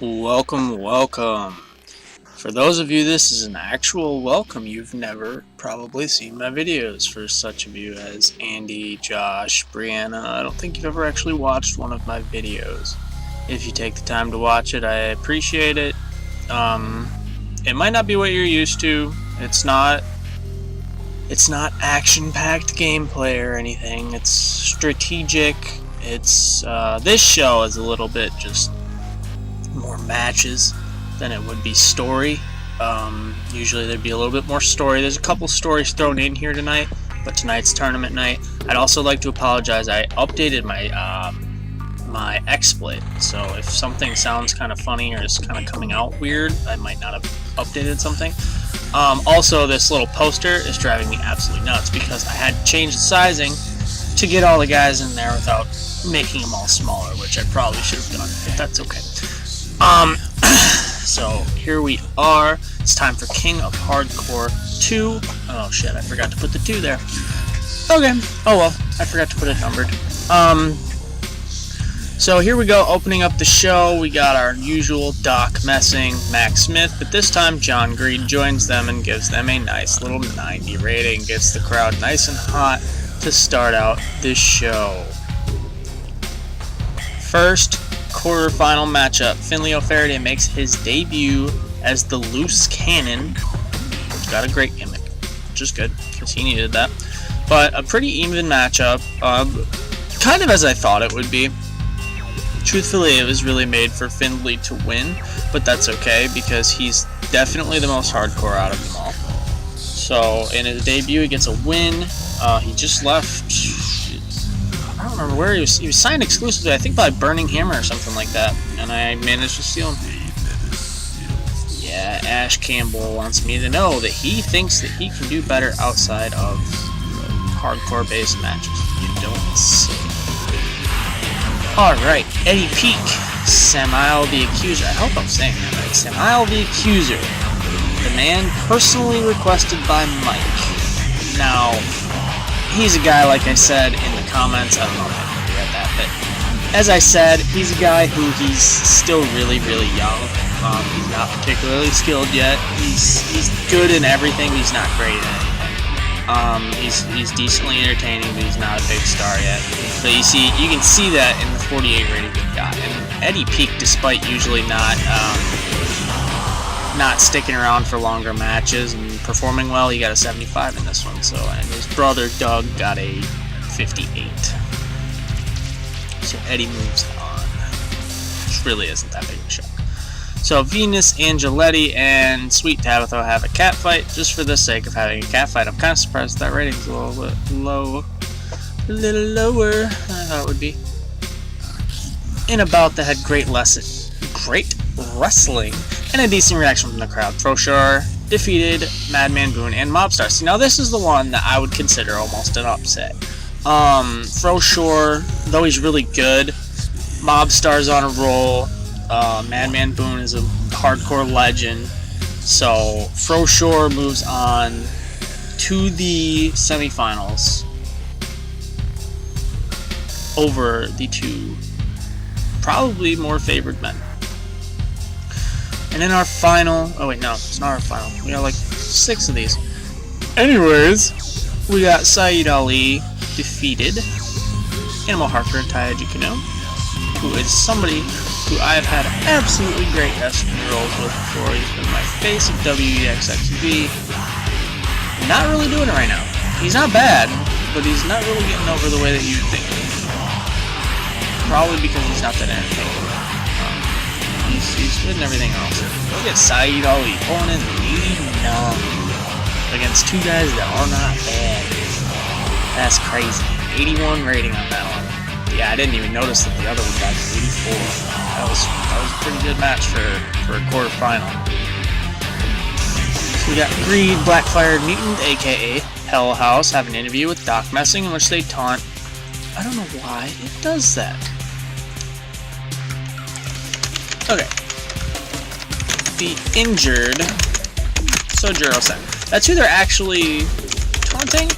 Welcome, welcome. For those of you this is an actual welcome, you've never probably seen my videos. For such of you as Andy, Josh, Brianna, I don't think you've ever actually watched one of my videos. If you take the time to watch it, I appreciate it. It might not be what you're used to. It's not action-packed gameplay or anything. It's strategic. It's this show is a little bit just more matches than it would be story. Usually there'd be a little bit more story. There's a couple stories thrown in here tonight, but tonight's tournament night. I'd also like to apologize. I updated my my XSplit, so if something sounds kind of funny or is kind of coming out weird, I might not have updated something. Also, this little poster is driving me absolutely nuts because I had to change the sizing to get all the guys in there without making them all smaller, which I probably should have done, but that's okay. So here we are. It's time for King of Hardcore 2. Oh shit, I forgot to put the 2 there. Okay, oh well, I forgot to put it numbered. So here we go, opening up the show. We got our usual Doc Messing, Max Smith, but this time John Greed joins them and gives them a nice little 90 rating. Gets the crowd nice and hot to start out this show. First quarterfinal matchup. Findlay O'Faraday makes his debut as the loose cannon. Got a great gimmick, which is good because he needed that. But a pretty even matchup, kind of as I thought it would be. Truthfully, it was really made for Findlay to win, but that's okay because he's definitely the most hardcore out of them all. So in his debut, he gets a win. He just left. I don't remember where he was. He was signed exclusively, I think by Burning Hammer or something like that, and I managed to steal him. Yeah, Ash Campbell wants me to know that he thinks that he can do better outside of hardcore-based matches. You don't say. Alright, Eddie Peak, Samael the Accuser. I hope I'm saying that right. Samael the Accuser. The man personally requested by Mike. Now, he's a guy, like I said in the comments, I don't know if you read that, but as I said, he's a guy who he's still really, really young. He's not particularly skilled yet. He's good in everything, he's not great at anything. He's decently entertaining, but he's not a big star yet. But you can see that in the 48 rating he got. And Eddie Peak, despite usually not sticking around for longer matches and performing well, he got a 75 in this one. So, and his brother Doug got a 58. So Eddie moves on, which really isn't that big of a shock. So Venus, Angeletti, and Sweet Tabitha have a cat fight. Just for the sake of having a cat fight, I'm kind of surprised that rating's a little bit low. A little lower than I thought it would be. In a bout that had great wrestling, and a decent reaction from the crowd. Froshar defeated Madman, Boone, and Mobstar. See, now this is the one that I would consider almost an upset. Froshar, though he's really good, Mobstar's on a roll. Madman Boone is a hardcore legend. So Froshar moves on to the semifinals over the two probably more favored men. And in our final, oh wait, no, it's not our final. We got like 6 of these. Anyways, we got Sayeed Ali defeated Animal Harker and Taheji, who is somebody who I've had absolutely great wrestling roles with before. He's been my face of WEXXV. Not really doing it right now. He's not bad, but he's not really getting over the way that you would think. Probably because he's not that entertaining. He's good in everything else. Look at Sayeed Ali pulling in 89 against 2 guys that are not bad. That's crazy. 81 rating on that one. Yeah, I didn't even notice that the other one got 84. That was a pretty good match for a quarterfinal. So we got Greed, Blackfire, Mutant, aka Hell House, have an interview with Doc Messing in which they taunt. I don't know why it does that. Okay. The injured Sojiro-san. That's who they're actually taunting,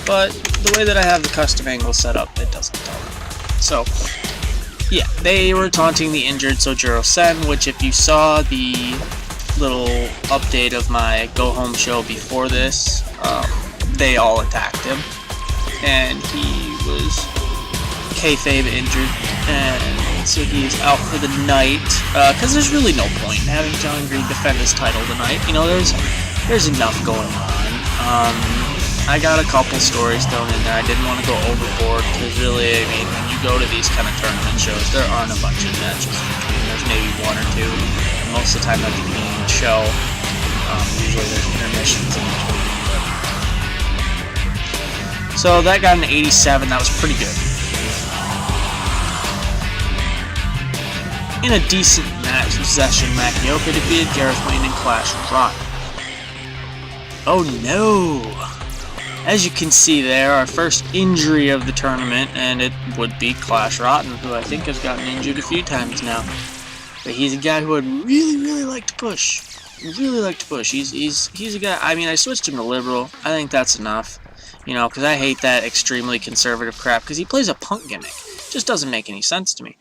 but the way that I have the custom angle set up, it doesn't tell them. So, yeah, they were taunting the injured Sojiro Sen, which if you saw the little update of my go-home show before this, they all attacked him. And he was kayfabe injured, and so he's out for the night, because there's really no point in having John Green defend his title tonight. You know, there's enough going on. I got a couple stories thrown in there. I didn't want to go overboard, because really, I mean, when you go to these kind of tournament shows, there aren't a bunch of matches in between. There's maybe one or two. Most of the time at the beginning of the show, usually there's intermissions in between. So that got an 87, that was pretty good. In a decent match, Zeshin Makioka defeated Gareth and Clash Rotten. Oh no! As you can see there, our first injury of the tournament, and it would be Clash Rotten, who I think has gotten injured a few times now. But he's a guy who I'd really like to push. Really like to push. He's a guy, I mean, I switched him to liberal. I think that's enough. You know, because I hate that extremely conservative crap, because he plays a punk gimmick. It just doesn't make any sense to me.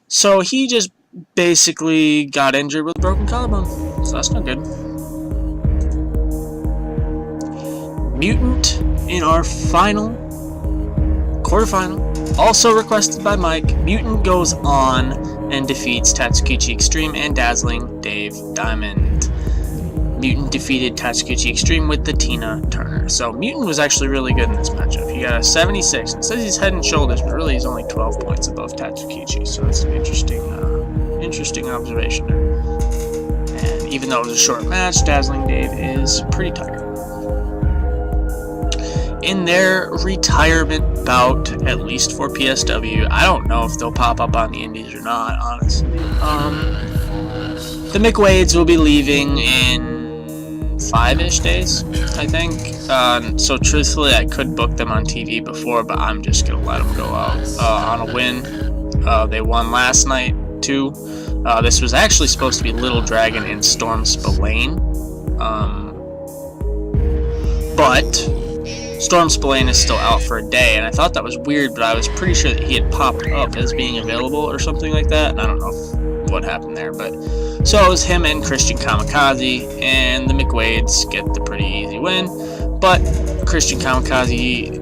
So he just basically got injured with a broken collarbone. So that's not good. Mutant in our quarterfinal, also requested by Mike. Mutant goes on and defeats Tatsukichi Extreme and Dazzling Dave Diamond. Mutant defeated Tatsukichi Extreme with the Tina Turner. So Mutant was actually really good in this matchup. He got a 76. It says he's head and shoulders, but really he's only 12 points above Tatsukichi. So that's an interesting observation there. And even though it was a short match, Dazzling Dave is pretty tired. In their retirement bout, at least for PSW, I don't know if they'll pop up on the indies or not, honestly. The McWades will be leaving in 5-ish days, I think. So truthfully, I could book them on TV before, but I'm just going to let them go out on a win. They won last night, too. This was actually supposed to be Little Dragon and Storm Spillane. But Storm Spillane is still out for a day, and I thought that was weird, but I was pretty sure that he had popped up as being available or something like that, and I don't know what happened there, but so it was him and Christian Kamikaze, and the McWades get the pretty easy win. But Christian Kamikaze,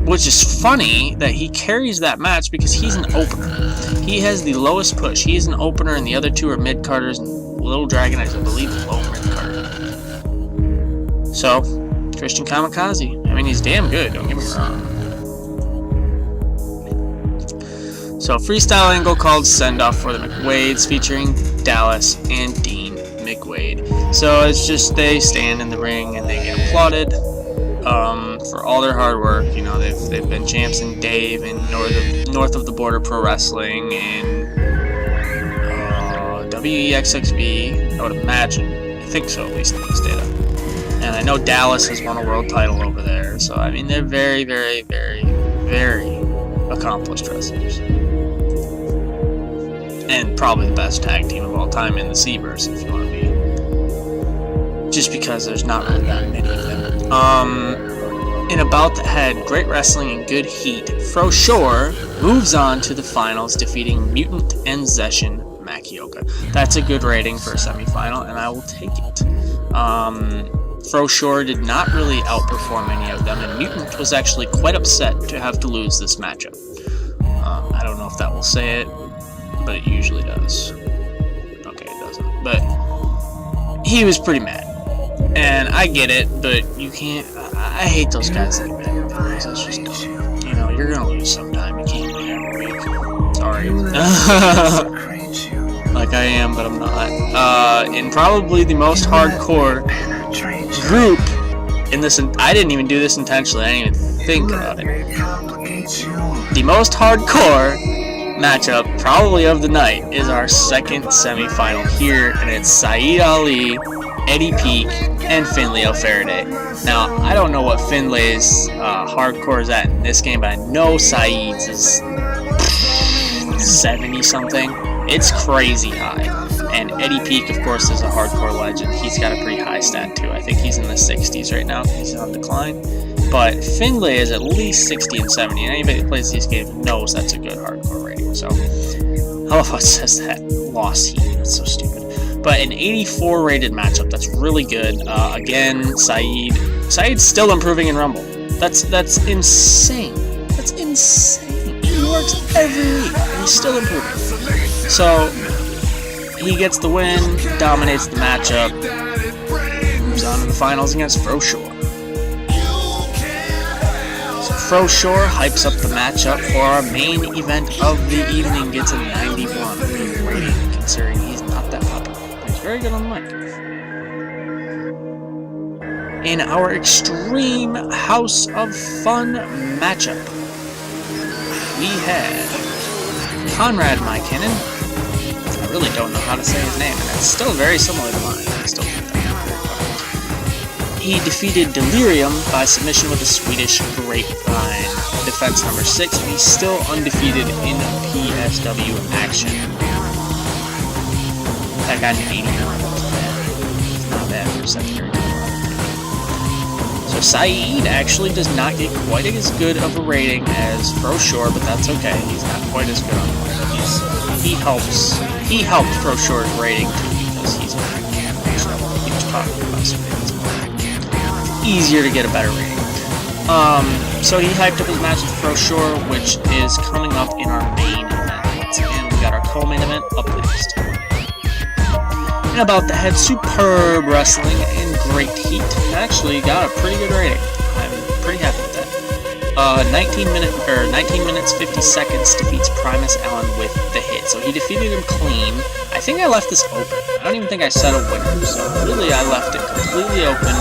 which is funny that he carries that match because he's an opener. He has the lowest push. He's an opener, and the other two are mid-carders, and Little Dragon is, I believe, a low mid-carder. So Christian Kamikaze, I mean, he's damn good, don't get me wrong. So, freestyle angle called Send Off for the McWades, featuring Dallas and Dean McWade. So, it's just they stand in the ring and they get applauded for all their hard work. You know, they've been champs in Dave and North of the Border Pro Wrestling and WEXXB, I would imagine. I think so, at least in this data. And I know Dallas has won a world title over there, so I mean, they're very accomplished wrestlers. And probably the best tag team of all time in the C-verse, if you want to be. Just because there's not really that many of them. In a bout that had great wrestling and good heat, Fro Shore moves on to the finals, defeating Mutant and Zeshin Makioka. That's a good rating for a semifinal, and I will take it. Fro Shore did not really outperform any of them, and Mutant was actually quite upset to have to lose this matchup. I don't know if that will say it, but it usually does. Okay, it doesn't. But he was pretty mad. And I get it, but you can't... I hate those guys like that. It's just dumb. You know, you're gonna lose sometime. You can't win every week. Sorry. Like I am, but I'm not. In probably the most hardcore group in this, I didn't even do this intentionally, I didn't even think about it. The most hardcore matchup, probably of the night, is our second semifinal here, and it's Sayeed Ali, Eddie Peak, and Findlay Faraday. Now, I don't know what Findlay's hardcore is at in this game, but I know Sayeed's is 70-something. It's crazy high. And Eddie Peak, of course, is a hardcore legend. He's got a pretty high stat, too. I think he's in the 60s right now. He's on decline. but Findlay is at least 60 and 70, and anybody that plays these games knows that's a good hardcore rating. So, how about says that? Lost heat. That's so stupid. But an 84 rated matchup, that's really good. Again, Sayeed. Sayeed's still improving in Rumble. That's insane. That's insane. He works every week, and he's still improving. So, he gets the win, dominates the matchup, moves on to the finals against Froshore. So Froshore hypes up the matchup for our main event of the evening, gets a 91 rating, considering he's not that popular. He's very good on the mic. In our Extreme House of Fun matchup, we had Konrad Makinen. I really don't know how to say his name, and it's still very similar to mine. I still think that very funny. He defeated Delirium by submission with a Swedish grapevine, defense number 6, and he's still undefeated in PSW action. That got an 89. It's not bad for a secondary. So Sayeed actually does not get quite as good of a rating as Froshore, but that's okay. He's not quite as good on the mic. He helped Froshore's rating too, because he's a so he was talking about some things. Easier to get a better rating. So he hyped up his match with Froshore, which is coming up in our main event. Once again, we got our co-main event up next. And about the head, superb wrestling and great heat. Actually got a pretty good rating. I'm pretty happy with that. 19 minutes 50 seconds defeats Primus Allen with the hit. So he defeated him clean. I think I left this open. I don't even think I said a winner. So really, I left it completely open.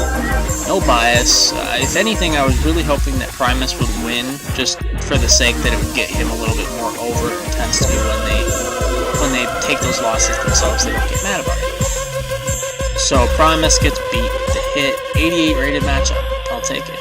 No bias. If anything, I was really hoping that Primus would win, just for the sake that it would get him a little bit more over intensity when they take those losses themselves. They don't get mad about it. So Primus gets beat with the hit. 88 rated matchup. I'll take it.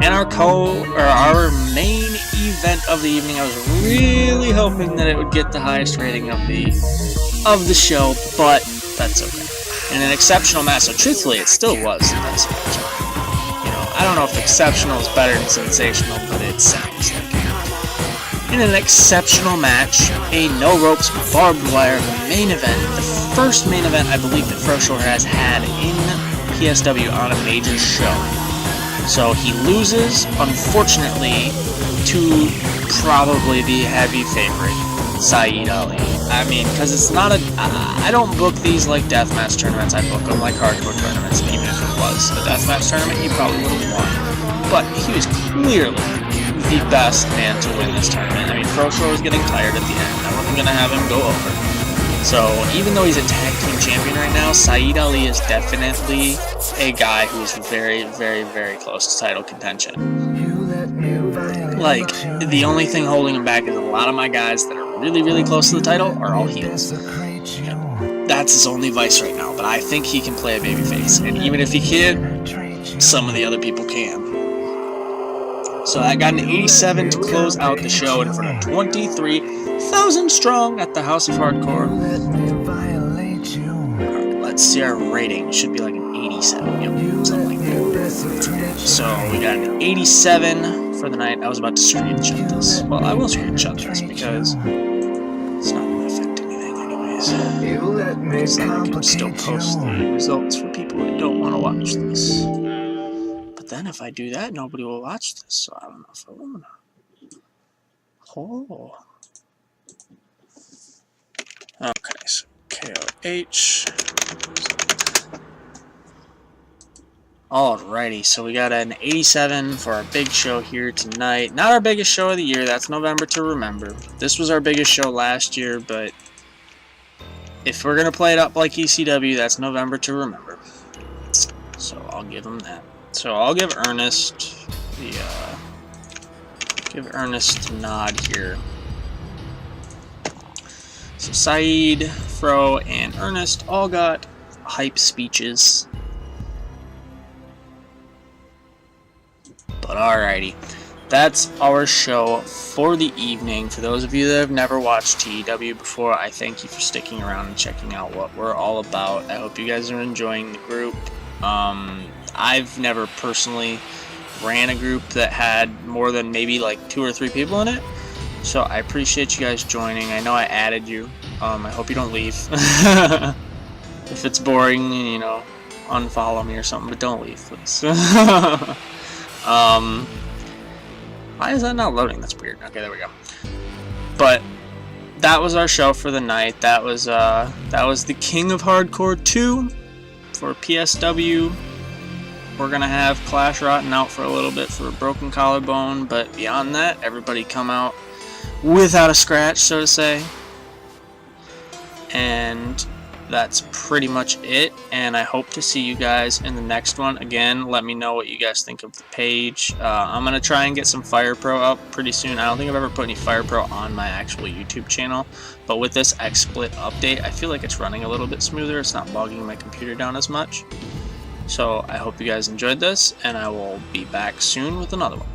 And our main event of the evening, I was really hoping that it would get the highest rating of the show, but that's okay. And an exceptional match, so truthfully, it still was the best match. You know, I don't know if exceptional is better than sensational, but it sounds like it. In an exceptional match, a no ropes barbed wire main event, the first main event I believe that Froshore has had in PSW on a major show. So he loses, unfortunately, to probably the heavy favorite, Sayeed Ali. I mean, because it's not I don't book these like deathmatch tournaments, I book them like hardcore tournaments, and even if it was a deathmatch tournament, he probably would have won. But he was clearly the best man to win this tournament. I mean, Froshore was getting tired at the end. I wasn't going to have him go over. So, even though he's a tag team champion right now, Sayeed Ali is definitely a guy who is very, very, very close to title contention. Like, the only thing holding him back is a lot of my guys that are really, really close to the title are all heels. That's his only vice right now, but I think he can play a babyface. And even if he can't, some of the other people can. So I got an 87 to close out the show in front of 23,000 strong at the House of Hardcore. Let's see our rating. It should be like an 87. Yep, something like that. So we got an 87 for the night. I was about to screenshot this. Well, I will screenshot this because it's not going to affect anything anyways. So I can still post the results for people that don't want to watch this. But then if I do that, nobody will watch this, so I don't know if I want to. Oh. Okay, so KOH. Alrighty, so we got an 87 for our big show here tonight. Not our biggest show of the year, that's November to remember. This was our biggest show last year, but if we're going to play it up like ECW, that's November to remember. So I'll give them that. So I'll give Ernest the nod here. So Sayeed, Fro, and Ernest all got hype speeches. But alrighty, that's our show for the evening. For those of you that have never watched TEW before, I thank you for sticking around and checking out what we're all about. I hope you guys are enjoying the group. I've never personally ran a group that had more than maybe like 2 or 3 people in it. So I appreciate you guys joining. I know I added you. I hope you don't leave. If it's boring, you know, unfollow me or something, but don't leave, please. Why is that not loading? That's weird. Okay, there we go. But that was our show for the night. That was the King of Hardcore 2 for PSW. We're gonna have Clash Rotten out for a little bit for a broken collarbone, but beyond that, everybody come out without a scratch, so to say. And that's pretty much it, and I hope to see you guys in the next one. Again, let me know what you guys think of the page. I'm going to try and get some Fire Pro up pretty soon. I don't think I've ever put any Fire Pro on my actual YouTube channel, but with this XSplit update, I feel like it's running a little bit smoother. It's not bogging my computer down as much. So I hope you guys enjoyed this, and I will be back soon with another one.